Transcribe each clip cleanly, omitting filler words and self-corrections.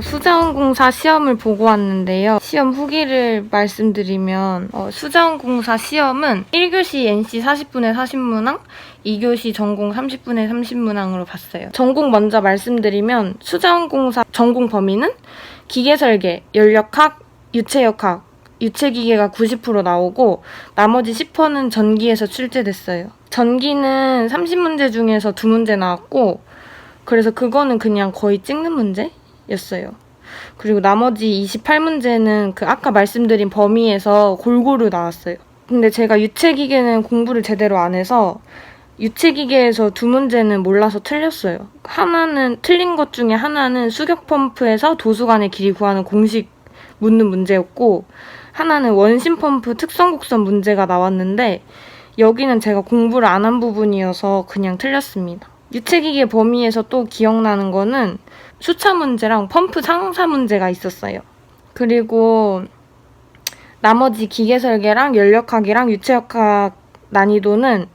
수자원공사 시험을 보고 왔는데요. 시험 후기를 말씀드리면 수자원공사 시험은 1교시 NC 40분의 40문항, 2교시 전공 30분의 30문항으로 봤어요. 전공 먼저 말씀드리면 수자원공사 전공 범위는 기계설계, 연력학, 유체역학, 유체기계가 90% 나오고 나머지 10%는 전기에서 출제됐어요. 전기는 30문제 중에서 2문제 나왔고 그래서 그거는 그냥 거의 찍는 문제였어요. 그리고 나머지 28문제는 그 아까 말씀드린 범위에서 골고루 나왔어요. 근데 제가 유체기계는 공부를 제대로 안 해서 유체기계에서 2문제는 몰라서 틀렸어요. 하나는 틀린 것 중에 하나는 수격펌프에서 도수관의 길이 구하는 공식 묻는 문제였고 하나는 원심펌프 특성곡선 문제가 나왔는데 여기는 제가 공부를 안 한 부분이어서 그냥 틀렸습니다. 유체기계 범위에서 또 기억나는 거는 수차 문제랑 펌프 상사 문제가 있었어요. 그리고 나머지 기계설계랑 연력학이랑 유체역학 난이도는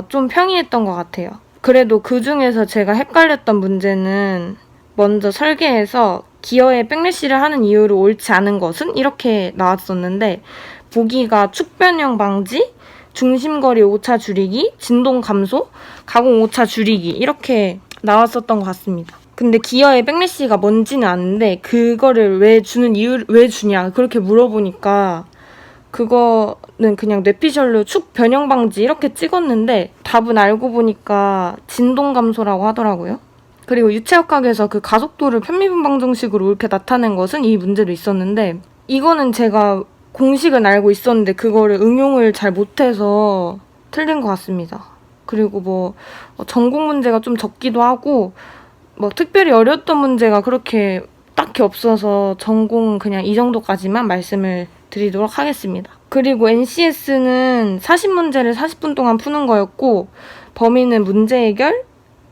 좀 평이했던 것 같아요. 그래도 그 중에서 제가 헷갈렸던 문제는 먼저 설계에서 기어에 백래시를 하는 이유로 옳지 않은 것은 이렇게 나왔었는데 보기가 축변형 방지, 중심거리 오차 줄이기, 진동 감소, 가공 오차 줄이기 이렇게 나왔었던 것 같습니다. 근데 기어에 백래시가 뭔지는 아는데 그거를 왜 주냐 그렇게 물어보니까 그거는 그냥 뇌피셜로 축 변형 방지 이렇게 찍었는데 답은 알고 보니까 진동 감소라고 하더라고요. 그리고 유체역학에서 그 가속도를 편미분 방정식으로 이렇게 나타낸 것은 이 문제도 있었는데 이거는 제가 공식은 알고 있었는데 그거를 응용을 잘 못해서 틀린 것 같습니다. 그리고 전공 문제가 좀 적기도 하고 특별히 어려웠던 문제가 그렇게 딱히 없어서 전공은 그냥 이 정도까지만 말씀을 드리도록 하겠습니다. 그리고 NCS는 40문제를 40분 동안 푸는 거였고 범위는 문제 해결,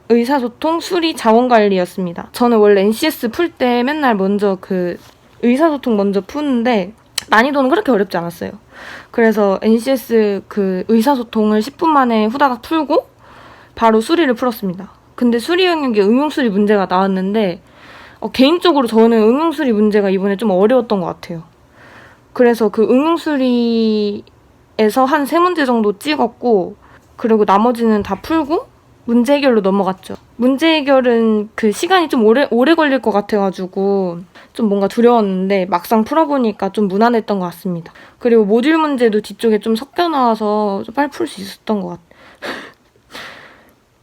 의사소통, 수리, 자원관리였습니다. 저는 원래 NCS 풀 때 맨날 먼저 그 의사소통 먼저 푸는데 난이도는 그렇게 어렵지 않았어요. 그래서 NCS 그 의사소통을 10분 만에 후다닥 풀고 바로 수리를 풀었습니다. 근데 수리 영역에 응용수리 문제가 나왔는데 개인적으로 저는 응용수리 문제가 이번에 좀 어려웠던 것 같아요. 그래서 그 응용수리에서 한 3문제 정도 찍었고 그리고 나머지는 다 풀고 문제 해결로 넘어갔죠. 문제 해결은 그 시간이 좀 오래 걸릴 것 같아가지고 좀 뭔가 두려웠는데 막상 풀어보니까 좀 무난했던 것 같습니다. 그리고 모듈 문제도 뒤쪽에 좀 섞여 나와서 좀 빨리 풀 수 있었던 것 같아요.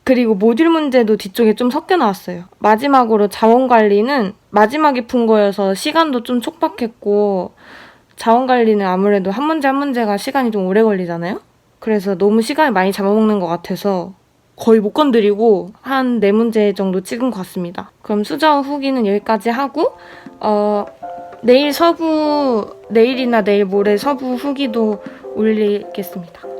그리고 모듈 문제도 뒤쪽에 좀 섞여 나왔어요. 마지막으로 자원관리는 마지막에 푼 거여서 시간도 좀 촉박했고 자원관리는 아무래도 한 문제 한 문제가 시간이 좀 오래 걸리잖아요. 그래서 너무 시간을 많이 잡아먹는 것 같아서 거의 못 건드리고 한 4문제 정도 찍은 것 같습니다. 그럼 수저 후기는 여기까지 하고 내일이나 내일 모레 서부 후기도 올리겠습니다.